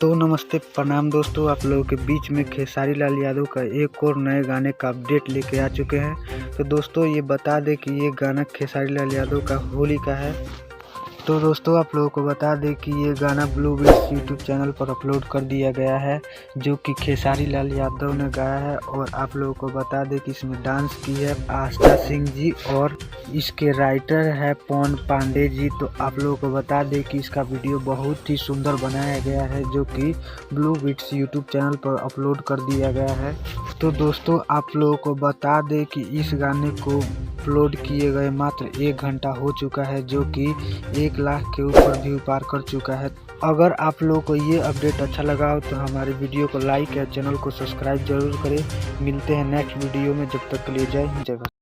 तो नमस्ते प्रणाम दोस्तों, आप लोगों के बीच में खेसारी लाल यादव का एक और नए गाने का अपडेट लेके आ चुके हैं। तो दोस्तों ये बता दें कि ये गाना खेसारी लाल यादव का होली का है। तो दोस्तों आप लोगों को बता दें कि ये गाना ब्लू बीट्स यूट्यूब चैनल पर अपलोड कर दिया गया है, जो कि खेसारी लाल यादव ने गाया है। और आप लोगों को बता दें कि इसमें डांस की है आस्था सिंह जी और इसके राइटर है पवन पांडे जी। तो आप लोगों को बता दें कि इसका वीडियो बहुत ही सुंदर बनाया गया है, जो कि ब्लू बीट्स यूट्यूब चैनल पर अपलोड कर दिया गया है। तो दोस्तों आप लोगों को बता दें कि इस गाने को अपलोड किए गए मात्र 1 घंटा हो चुका है, जो कि 1 लाख के ऊपर व्यू पार कर चुका है। अगर आप लोगों को ये अपडेट अच्छा लगा हो तो हमारे वीडियो को लाइक या चैनल को सब्सक्राइब जरूर करें। मिलते हैं नेक्स्ट वीडियो में, जब तक के लिए जय हिंद जय भारत।